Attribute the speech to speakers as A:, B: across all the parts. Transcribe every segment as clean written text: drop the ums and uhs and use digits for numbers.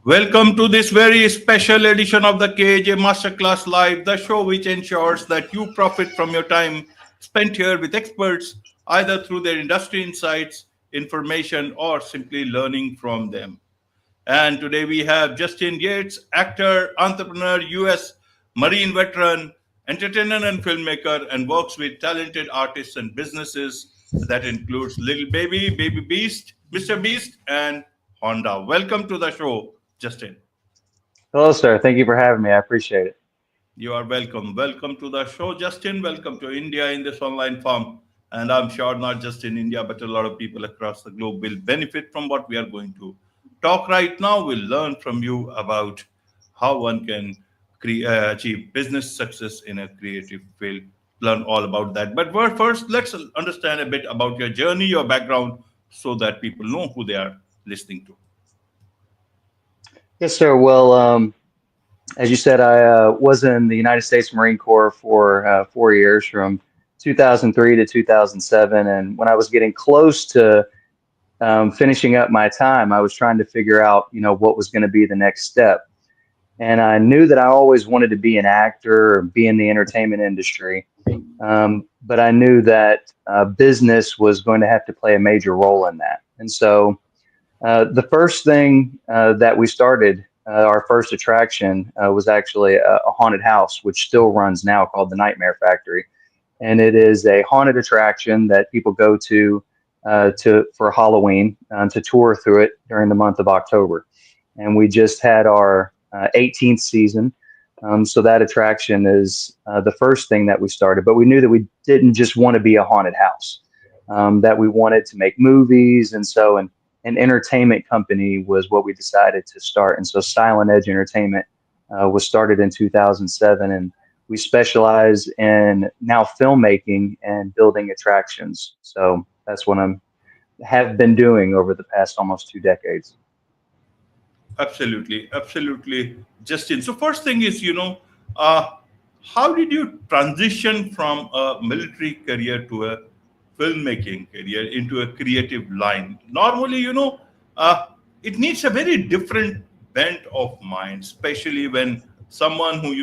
A: Welcome to this very special edition of the KJ Masterclass Live, the show which ensures that you profit from your time spent here with experts, either through their industry insights, information, or simply learning from them. And today we have Justin Yates, actor, entrepreneur, US Marine veteran, entertainer, and filmmaker, and works with talented artists and businesses that includes Little Baby, Baby Beast, Mr. Beast, and Honda. Welcome to the show, Justin.
B: Hello, sir. Thank you for having me. I appreciate it.
A: You are welcome. Welcome to the show, Justin. Welcome to India in this online form. And I'm sure not just in India, but a lot of people across the globe will benefit from what we are going to talk right now. We'll learn from you about how one can achieve business success in a creative field. Learn all about that. But first, let's understand a bit about your journey, your background, so that people know who they are listening to.
B: Yes, sir. Well, as you said, I was in the United States Marine Corps for 4 years, from 2003 to 2007. And when I was getting close to finishing up my time, I was trying to figure out, what was going to be the next step. And I knew that I always wanted to be an actor or be in the entertainment industry. But I knew that business was going to have to play a major role in that. And so the first thing that we started, our first attraction, was actually a haunted house, which still runs now, called the Nightmare Factory. And it is a haunted attraction that people go to for Halloween, to tour through it during the month of October. And we just had our 18th season. So that attraction is the first thing that we started. But we knew that we didn't just want to be a haunted house, that we wanted to make movies. And so an entertainment company was what we decided to start. And so Silent Edge Entertainment was started in 2007. And we specialize in now filmmaking and building attractions. So that's what have been doing over the past almost 2 decades.
A: Absolutely, absolutely, Justin. So first thing is, uh, how did you transition from a military career to a filmmaking career into a creative line? Normally, uh, it needs a very different bent of mind, especially when someone who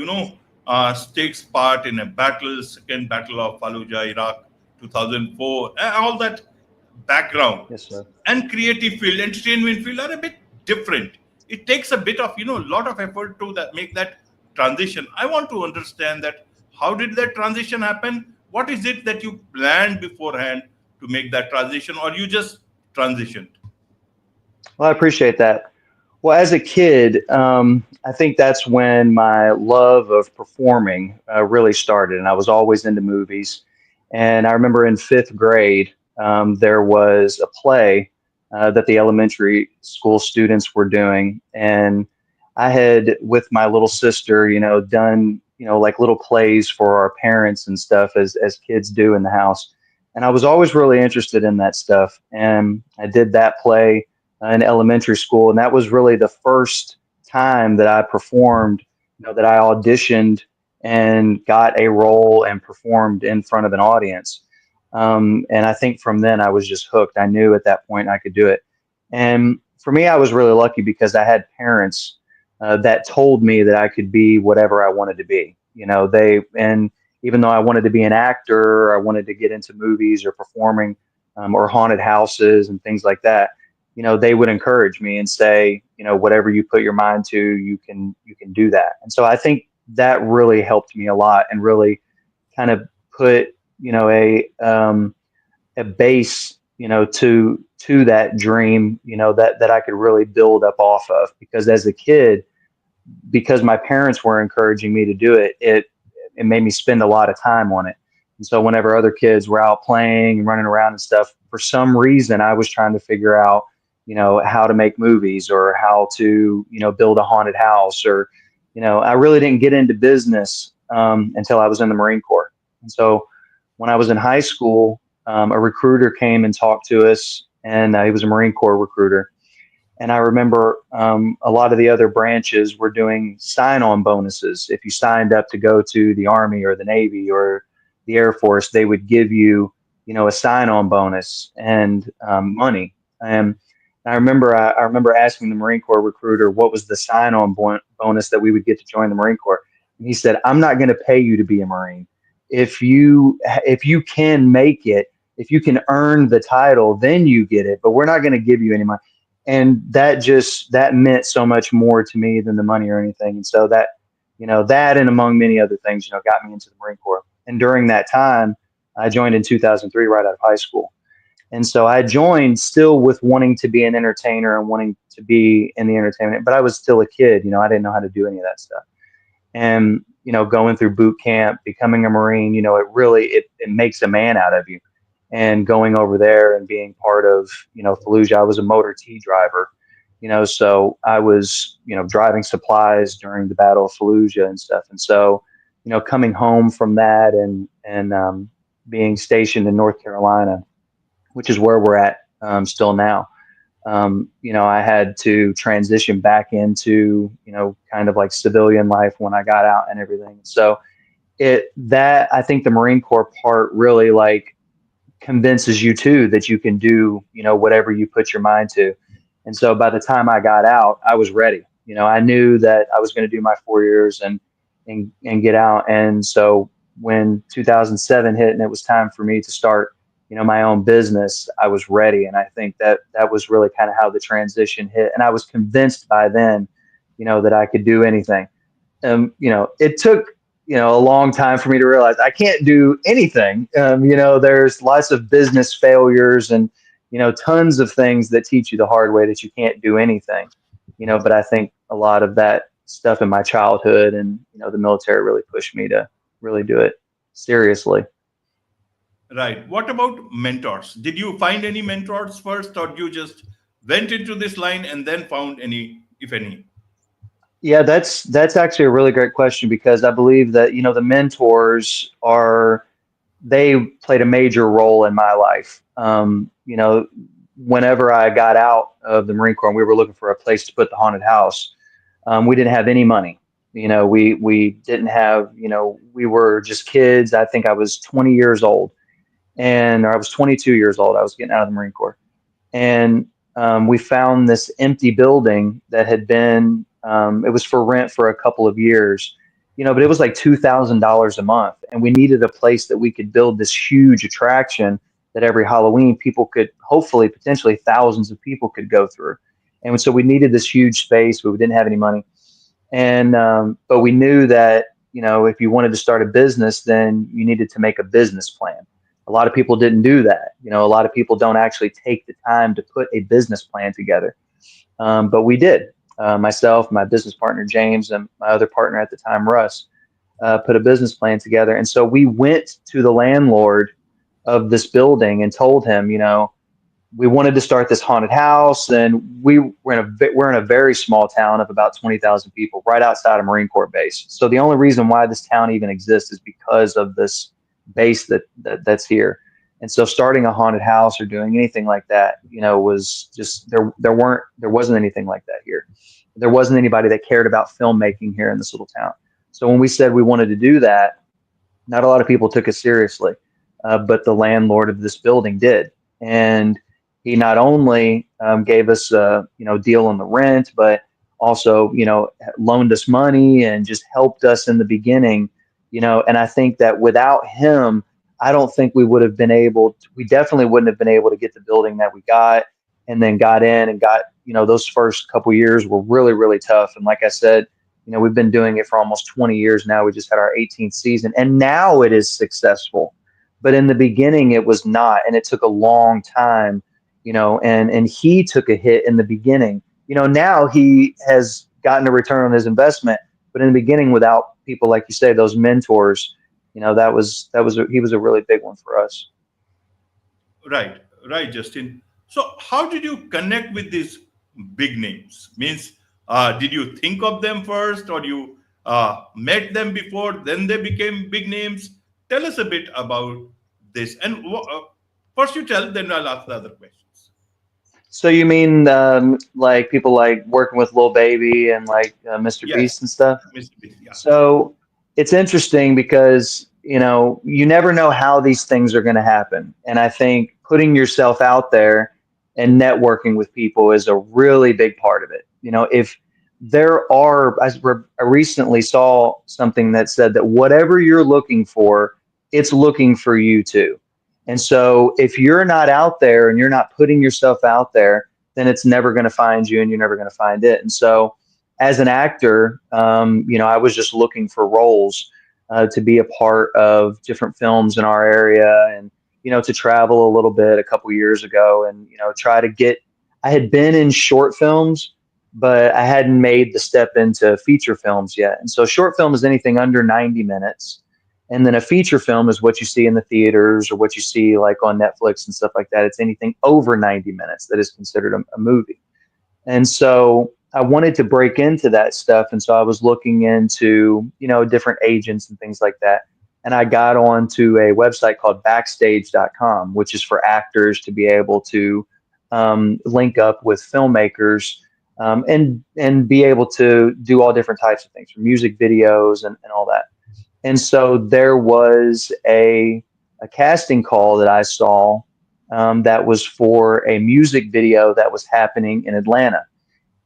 A: takes part in a battle, second battle of Fallujah, Iraq, 2004, and all that background
B: Yes, sir.
A: and creative field, entertainment field are a bit different. It takes a bit of, lot of effort to that make that transition. I want to understand that how did that transition happen? What is it that you planned beforehand to make that transition, or you just transitioned?
B: Well, I appreciate that. Well, as a kid, I think that's when my love of performing really started. And I was always into movies. And I remember in fifth grade, there was a play that the elementary school students were doing. And I had, with my little sister, done, like little plays for our parents and stuff, as kids do in the house. And I was always really interested in that stuff. And I did that play in elementary school. And that was really the first time that I performed, that I auditioned and got a role and performed in front of an audience. And I think from then I was just hooked. I knew at that point I could do it. And for me, I was really lucky because I had parents that told me that I could be whatever I wanted to be. And even though I wanted to be an actor, I wanted to get into movies or performing, or haunted houses and things like that, they would encourage me and say, whatever you put your mind to, you can do that. And so I think that really helped me a lot and really kind of put, a base, to that dream, that I could really build up off of. Because as a kid, because my parents were encouraging me to do it, it made me spend a lot of time on it. And so whenever other kids were out playing and running around and stuff, for some reason, I was trying to figure out, how to make movies or how to, build a haunted house, or, I really didn't get into business until I was in the Marine Corps. And so when I was in high school, a recruiter came and talked to us, and he was a Marine Corps recruiter. And I remember a lot of the other branches were doing sign-on bonuses. If you signed up to go to the Army or the Navy or the Air Force, they would give you, a sign-on bonus and money. I remember asking the Marine Corps recruiter what was the sign-on bonus that we would get to join the Marine Corps. And he said, "I'm not going to pay you to be a Marine. If you can make it, if you can earn the title, then you get it. But we're not going to give you any money." And that meant so much more to me than the money or anything. And so that, that and among many other things, got me into the Marine Corps. And during that time, I joined in 2003, right out of high school. And so I joined still with wanting to be an entertainer and wanting to be in the entertainment, but I was still a kid. I didn't know how to do any of that stuff. And, going through boot camp, becoming a Marine, it makes a man out of you. And going over there and being part of, Fallujah, I was a motor T driver, so I was, driving supplies during the Battle of Fallujah and stuff. And so, coming home from that and being stationed in North Carolina, which is where we're at still now. I had to transition back into, kind of like civilian life when I got out and everything. So I think the Marine Corps part really like convinces you too that you can do, whatever you put your mind to. And so by the time I got out, I was ready. I knew that I was going to do my 4 years and get out. And so when 2007 hit and it was time for me to start, my own business, I was ready. And I think that was really kind of how the transition hit. And I was convinced by then, that I could do anything. It took, a long time for me to realize I can't do anything. There's lots of business failures and, tons of things that teach you the hard way that you can't do anything, but I think a lot of that stuff in my childhood and, the military really pushed me to really do it seriously.
A: Right. What about mentors? Did you find any mentors first, or you just went into this line and then found any, if any?
B: Yeah, that's actually a really great question because I believe that, the mentors they played a major role in my life. Whenever I got out of the Marine Corps and we were looking for a place to put the haunted house, we didn't have any money. We didn't have, we were just kids. I think I was 20 years old or I was 22 years old. I was getting out of the Marine Corps. And we found this empty building that had been, it was for rent for a couple of years, but it was like $2,000 a month. And we needed a place that we could build this huge attraction that every Halloween people could, hopefully, potentially thousands of people could go through. And so we needed this huge space, but we didn't have any money. And, but we knew that, if you wanted to start a business, then you needed to make a business plan. A lot of people didn't do that. A lot of people don't actually take the time to put a business plan together. But we did. Myself, my business partner, James, and my other partner at the time, Russ, put a business plan together. And so we went to the landlord of this building and told him, we wanted to start this haunted house, and we're in a very small town of about 20,000 people, right outside of Marine Corps base. So the only reason why this town even exists is because of this base that's here. And so starting a haunted house or doing anything like that, was just there wasn't anything like that here. There wasn't anybody that cared about filmmaking here in this little town. So when we said we wanted to do that, not a lot of people took us seriously, but the landlord of this building did. And he not only gave us a deal on the rent, but also loaned us money and just helped us in the beginning. And I think that without him, I don't think we would have been we definitely wouldn't have been able to get the building that we got and then got in and got, those first couple years were really, really tough. And like I said, we've been doing it for almost 20 years now. We just had our 18th season and now it is successful. But in the beginning, it was not. And it took a long time, and he took a hit in the beginning. Now he has gotten a return on his investment. But in the beginning, without people, like you say, those mentors, he was a really big one for us.
A: Right, right, Justin. So, how did you connect with these big names? Means, did you think of them first, or you met them before, then they became big names? Tell us a bit about this. And first, you tell, then I'll ask the other questions.
B: So you mean like people like working with Lil Baby and like Mr.
A: Yes,
B: Beast and stuff?
A: Mr. Beast, yeah.
B: So it's interesting because, you never know how these things are going to happen. And I think putting yourself out there and networking with people is a really big part of it. If there are, I recently saw something that said that whatever you're looking for, it's looking for you too. And so if you're not out there and you're not putting yourself out there, then it's never going to find you and you're never going to find it. And so as an actor, I was just looking for roles to be a part of different films in our area, and to travel a little bit a couple years ago, and try to get. I had been in short films, but I hadn't made the step into feature films yet. And so, short film is anything under 90 minutes, and then a feature film is what you see in the theaters or what you see like on Netflix and stuff like that. It's anything over 90 minutes that is considered a movie. And so I wanted to break into that stuff. And so I was looking into, different agents and things like that. And I got onto a website called backstage.com, which is for actors to be able to link up with filmmakers, and be able to do all different types of things, from music videos and all that. And so there was a casting call that I saw, that was for a music video that was happening in Atlanta.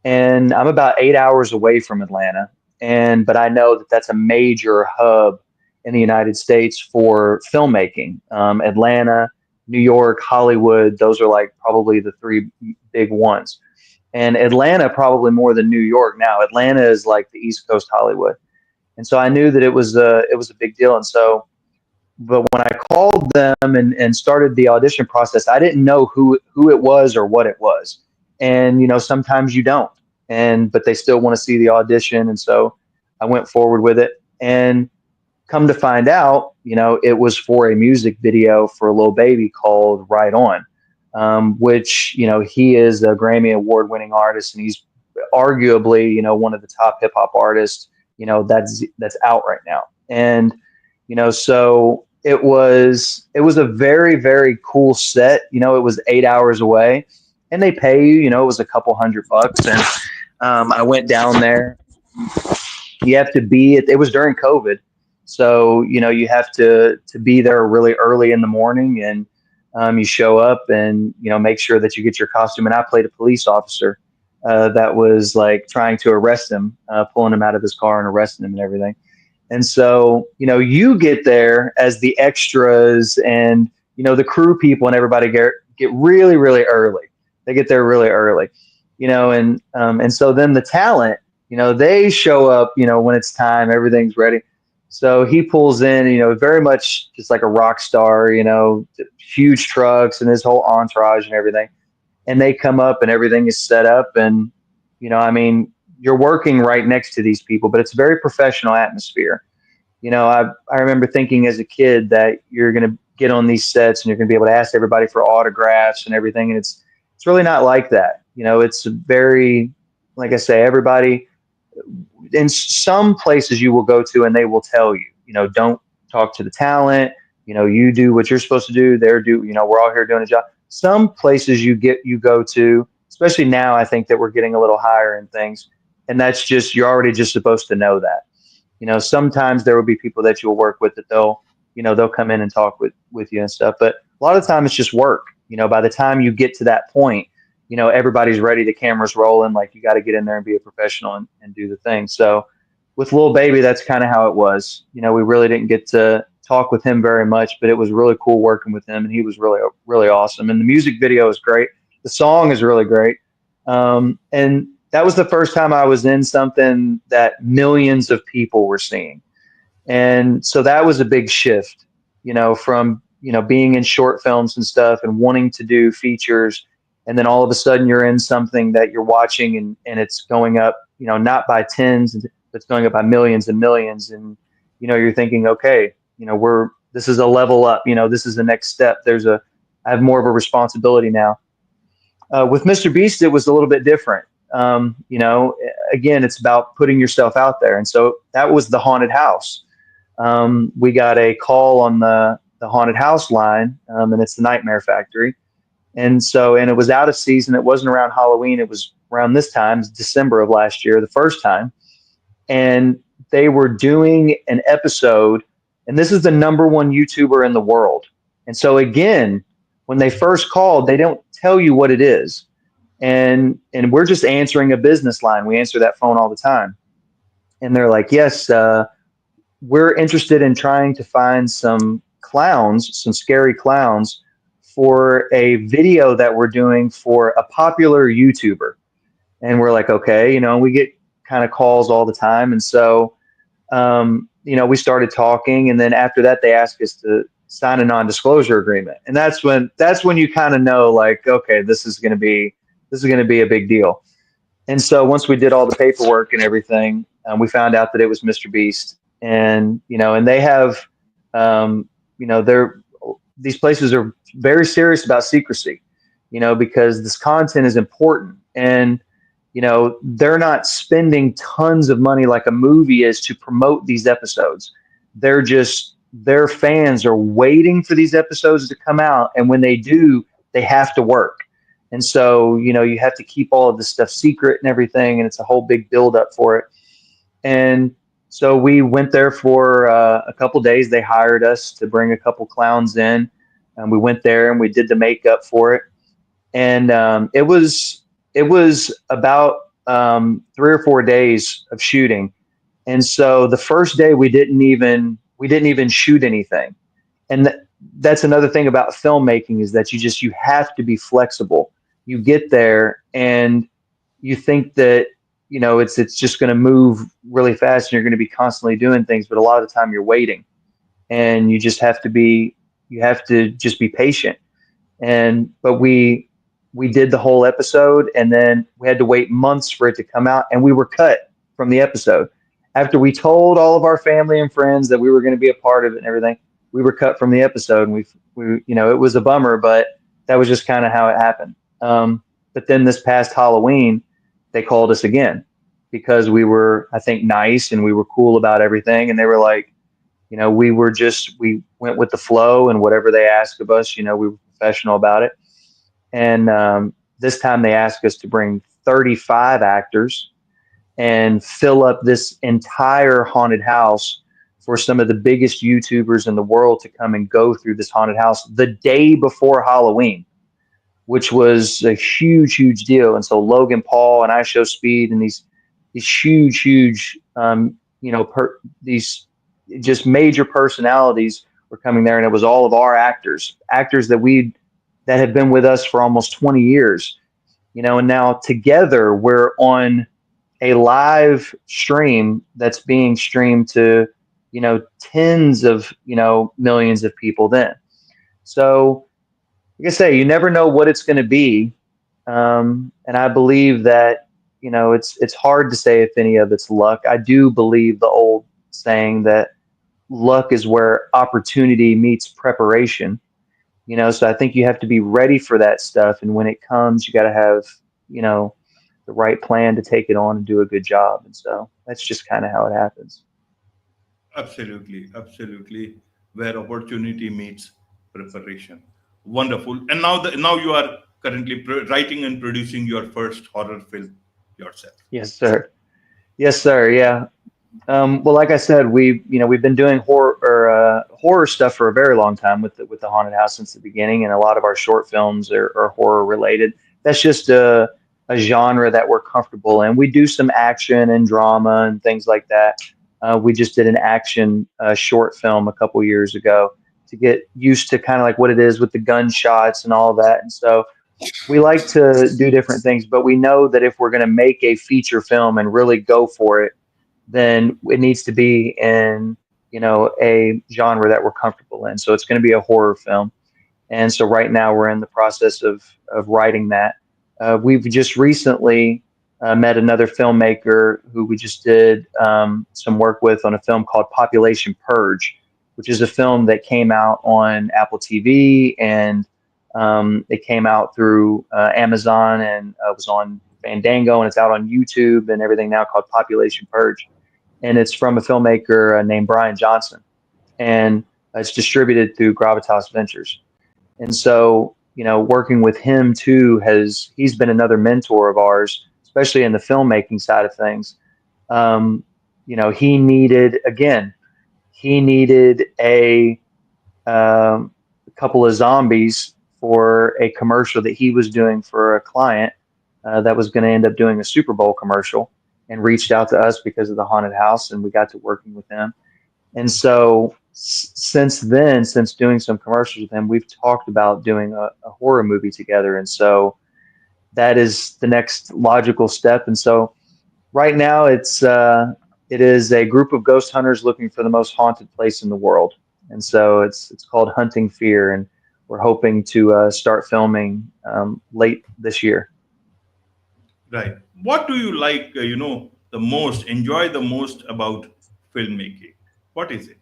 B: And I'm about 8 hours away from Atlanta, but I know that that's a major hub in the United States for filmmaking. Atlanta, New York, Hollywood, those are like probably the three big ones. And Atlanta probably more than New York now. Atlanta is like the East Coast Hollywood. And so I knew that it was a big deal. And so, but when I called them and started the audition process, I didn't know who it was or what it was. And sometimes you don't, but they still want to see the audition. And so I went forward with it, and come to find out, it was for a music video for Lil Baby called Right On, which, he is a Grammy Award winning artist, and he's arguably, one of the top hip hop artists, that's out right now. And, so it was a very, very cool set. It was 8 hours away, and they pay you, it was a couple $100. And I went down there. You have to be, it was during COVID. So, you have to be there really early in the morning, and you show up and, make sure that you get your costume. And I played a police officer that was like trying to arrest him, pulling him out of his car and arresting him and everything. And so, you get there as the extras, and, the crew people and everybody get really, really early. They get there really early, and so then the talent, they show up, when it's time, everything's ready. So he pulls in, very much just like a rock star, huge trucks and his whole entourage and everything. And they come up and everything is set up. And, you're working right next to these people, but it's a very professional atmosphere. I remember thinking as a kid that you're going to get on these sets and you're going to be able to ask everybody for autographs and everything. And it's really not like that. It's very, like I say, everybody, in some places you will go to and they will tell you, don't talk to the talent, you do what you're supposed to do. We're all here doing a job. Some places you go to, especially now, I think that we're getting a little higher in things. And that's just, you're already just supposed to know that. Sometimes there will be people that you'll work with that they'll come in and talk with you and stuff. But a lot of the time it's just work. By the time you get to that point, everybody's ready, the camera's rolling, like you got to get in there and be a professional and do the thing. So with Lil Baby, that's kind of how it was. We really didn't get to talk with him very much, but it was really cool working with him, and he was really, really awesome. And the music video is great. The song is really great. And that was the first time I was in something that millions of people were seeing. And so that was a big shift, from, being in short films and stuff and wanting to do features. And then all of a sudden you're in something that you're watching, and it's going up, not by tens, it's going up by millions and millions. And, you're thinking, okay, this is a level up, this is the next step. I have more of a responsibility now. With Mr. Beast, it was a little bit different. Again, it's about putting yourself out there. And so that was the haunted house. We got a call on the haunted house line, and it's the Nightmare Factory. And it was out of season. It wasn't around Halloween. It was around this time, December of last year, the first time. And they were doing an episode, and this is the #1 YouTuber in the world. And so again, when they first called, they don't tell you what it is. And we're just answering a business line. We answer that phone all the time. And they're like, yes, we're interested in trying to find some clowns, some scary clowns for a video that we're doing for a popular YouTuber. And we're like, okay, we get kind of calls all the time. And so, we started talking, and then after that, they asked us to sign a non-disclosure agreement. And that's when you kind of know, like, okay, this is going to be a big deal. And so once we did all the paperwork and everything, we found out that it was Mr. Beast, and they have, they're these places are very serious about secrecy, because this content is important, and they're not spending tons of money like a movie is to promote these episodes. Their fans are waiting for these episodes to come out, and when they do, they have to work. And so, you have to keep all of this stuff secret and everything, and it's a whole big build up for it. And so we went there for a couple days. They hired us to bring a couple clowns in, and we went there and we did the makeup for it. And it was about 3 or 4 days of shooting. And so the first day we didn't even shoot anything. And that's another thing about filmmaking, is that you have to be flexible. You get there and you think that it's just going to move really fast and you're going to be constantly doing things, but a lot of the time you're waiting, and you have to just be patient. But we did the whole episode, and then we had to wait months for it to come out, and we were cut from the episode after we told all of our family and friends that we were going to be a part of it and everything. We were cut from the episode, and it was a bummer, but that was just kind of how it happened. But then this past Halloween, they called us again because we were, I think, nice and we were cool about everything. And they were like, we went with the flow, and whatever they asked of us, we were professional about it. And this time they asked us to bring 35 actors and fill up this entire haunted house for some of the biggest YouTubers in the world to come and go through this haunted house the day before Halloween, which was a huge, huge deal. And so Logan Paul and I Show Speed and these huge, huge, these just major personalities were coming there, and it was all of our actors that had been with us for almost 20 years, and now together we're on a live stream that's being streamed to, tens of, millions of people then. So, like I say, you never know what it's going to be. And I believe that, it's hard to say if any of it's luck. I do believe the old saying that luck is where opportunity meets preparation. So I think you have to be ready for that stuff. And when it comes, you got to have, the right plan to take it on and do a good job. And so that's just kind of how it happens.
A: Absolutely, absolutely. Where opportunity meets preparation. Wonderful. And now you are currently writing and producing your first horror film yourself.
B: Yes, sir. Yes, sir. Yeah. Well, like I said, we've been doing horror stuff for a very long time with the haunted house since the beginning, and a lot of our short films are horror related. That's just a genre that we're comfortable in. We do some action and drama and things like that. We just did an action short film a couple years ago to get used to kind of like what it is with the gunshots and all that. And so we like to do different things, but we know that if we're going to make a feature film and really go for it, then it needs to be in, a genre that we're comfortable in. So it's going to be a horror film. And so right now we're in the process of writing that. We've just recently met another filmmaker who we just did some work with on a film called Population Purge, which is a film that came out on Apple TV, and it came out through Amazon, and was on Fandango, and it's out on YouTube and everything now, called Population Purge. And it's from a filmmaker named Brian Johnson, and it's distributed through Gravitas Ventures. And so, working with him too, he's been another mentor of ours, especially in the filmmaking side of things. He needed a couple of zombies for a commercial that he was doing for a client that was going to end up doing a Super Bowl commercial, and reached out to us because of the haunted house, and we got to working with them. And so since then, since doing some commercials with him, we've talked about doing a horror movie together. And so that is the next logical step. And so right now it is a group of ghost hunters looking for the most haunted place in the world. And so it's called Hunting Fear, and we're hoping to start filming late this year.
A: Right. What do you like, the most, enjoy the most about filmmaking? What is it?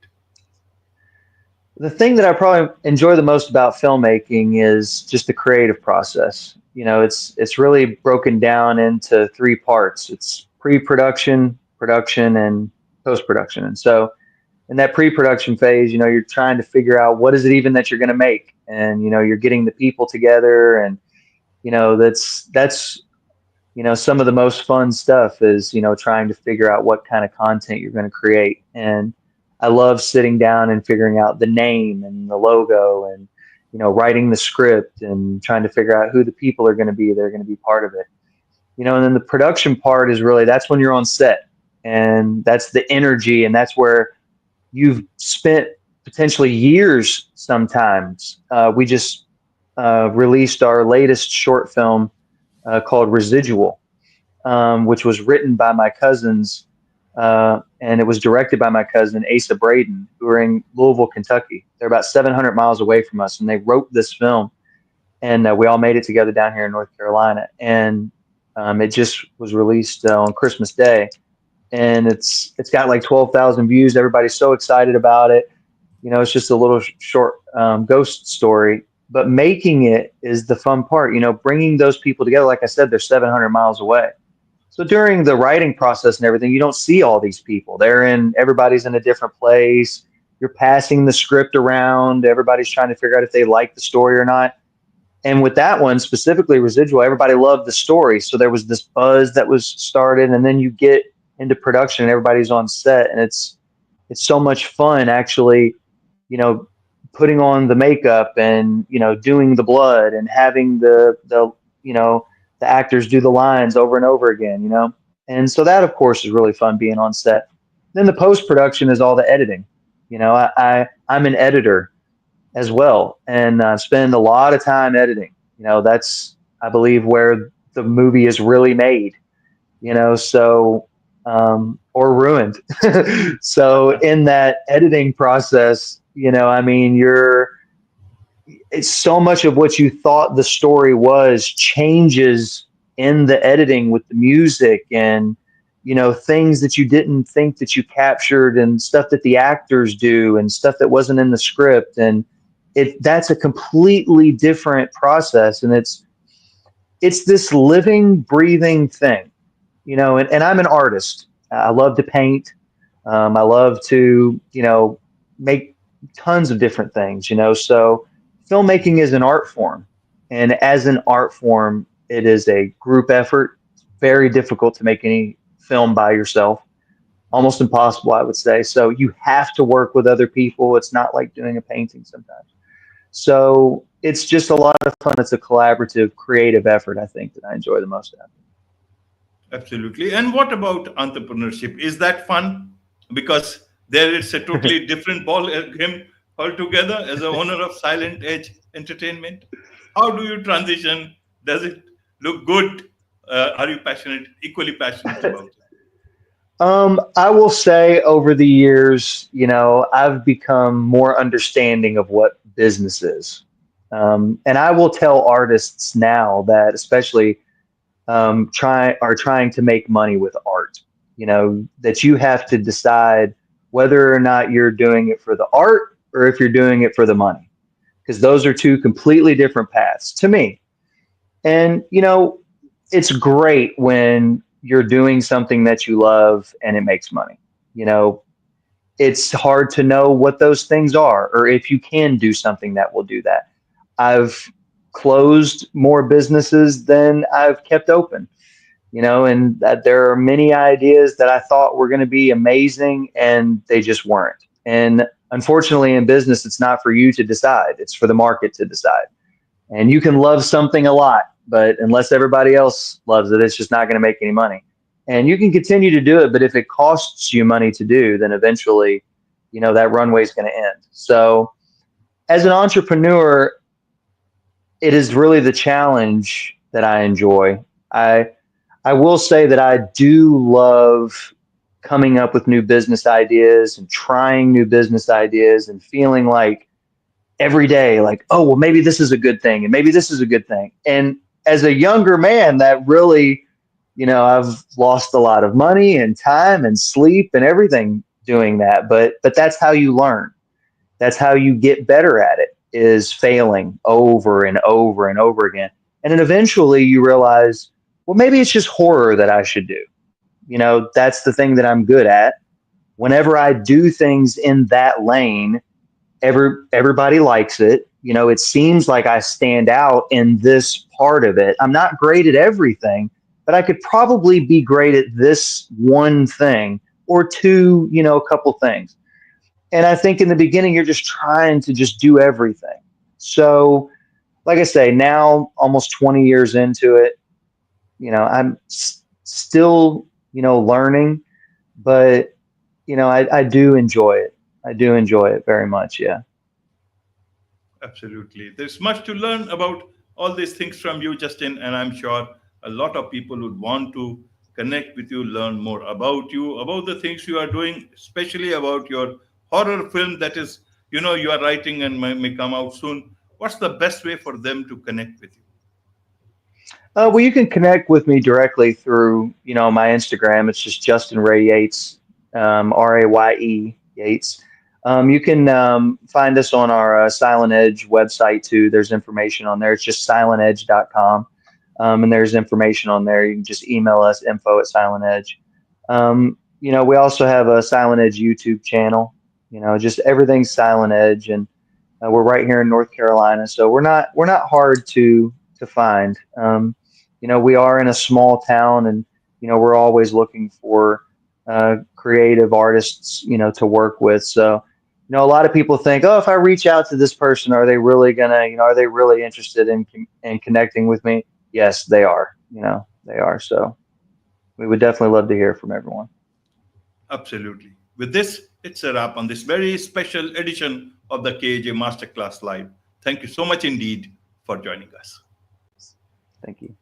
B: The thing that I probably enjoy the most about filmmaking is just the creative process. It's really broken down into three parts. It's pre-production, production, and post-production. And so in that pre-production phase, you're trying to figure out what is it even that you're going to make, and you're getting the people together, and that's some of the most fun stuff is, trying to figure out what kind of content you're going to create. And I love sitting down and figuring out the name and the logo, and, writing the script and trying to figure out who the people are going to be that are going to be part of it. And then the production part is really, that's when you're on set, and that's the energy, and that's where you've spent potentially years sometimes. We just released our latest short film called Residual, which was written by my cousins, and it was directed by my cousin Asa Braden, who are in Louisville, Kentucky. They're about 700 miles away from us, and they wrote this film, and we all made it together down here in North Carolina. And it just was released on Christmas Day, and it's got like 12,000 views. Everybody's so excited about it. It's just a little short ghost story, but making it is the fun part. Bringing those people together. Like I said, they're 700 miles away. So during the writing process and everything, you don't see all these people. Everybody's in a different place. You're passing the script around. Everybody's trying to figure out if they like the story or not. And with that one, specifically Residual, everybody loved the story. So there was this buzz that was started, and then you get into production and everybody's on set, and it's so much fun actually, putting on the makeup and, doing the blood and having the actors do the lines over and over again, And so that, of course, is really fun being on set. Then the post-production is all the editing. I'm an editor as well, and spend a lot of time editing. That's, I believe, where the movie is really made, so, or ruined. So in that editing process, it's so much of what you thought the story was changes in the editing with the music, and things that you didn't think that you captured, and stuff that the actors do, and stuff that wasn't in the script. And that's a completely different process, and it's this living, breathing thing, and I'm an artist. I love to paint. I love to, make tons of different things, so filmmaking is an art form. And as an art form, it is a group effort. It's very difficult to make any film by yourself, almost impossible, I would say. So you have to work with other people. It's not like doing a painting sometimes. So it's just a lot of fun. It's a collaborative, creative effort, I think, that I enjoy the most out of it.
A: Absolutely. And what about entrepreneurship? Is that fun? Because there it's a totally different ball game altogether as a owner of Silent Edge Entertainment. How do you transition? Does it look good? Are you equally passionate about it?
B: I will say over the years, I've become more understanding of what business is. And I will tell artists now that, especially trying to make money with art, that you have to decide whether or not you're doing it for the art or if you're doing it for the money, because those are two completely different paths to me. And, it's great when you're doing something that you love and it makes money. It's hard to know what those things are, or if you can do something that will do that. I've closed more businesses than I've kept open, and that there are many ideas that I thought were going to be amazing and they just weren't. And unfortunately, in business, it's not for you to decide. It's for the market to decide. And you can love something a lot, but unless everybody else loves it, it's just not going to make any money. And you can continue to do it, but if it costs you money to do, then eventually, that runway is going to end. So as an entrepreneur, it is really the challenge that I enjoy. I I will say that I do love coming up with new business ideas and trying new business ideas and feeling like every day, like, oh, well, maybe this is a good thing and maybe this is a good thing. And as a younger man, that really, I've lost a lot of money and time and sleep and everything doing that. But that's how you learn. That's how you get better at it, is failing over and over and over again. And then eventually you realize, well, maybe it's just horror that I should do. That's the thing that I'm good at. Whenever I do things in that lane, everybody likes it. It seems like I stand out in this part of it. I'm not great at everything, but I could probably be great at this one thing or two, a couple things. And I think in the beginning, you're just trying to just do everything. So, like I say, now almost 20 years into it, I'm still, learning, but, I do enjoy it. I do enjoy it very much. Yeah.
A: Absolutely. There's much to learn about all these things from you, Justin, and I'm sure a lot of people would want to connect with you, learn more about you, about the things you are doing, especially about your horror film that is, you are writing and may come out soon. What's the best way for them to connect with you?
B: Well, you can connect with me directly through, my Instagram. It's just Justin Ray Yates, Raye Yates. You can find us on our Silent Edge website too. There's information on there. It's just silentedge.com. And there's information on there. You can just email us info@Silent Edge. We also have a Silent Edge YouTube channel. Just everything's Silent Edge, and we're right here in North Carolina, so we're not hard to find. We are in a small town, and we're always looking for creative artists, to work with. So, a lot of people think, oh, if I reach out to this person, are they really gonna, are they really interested in connecting with me? Yes, they are. They are. So we would definitely love to hear from everyone.
A: Absolutely. With this, it's a wrap on this very special edition of the KJ Masterclass Live. Thank you so much indeed for joining us.
B: Thank you.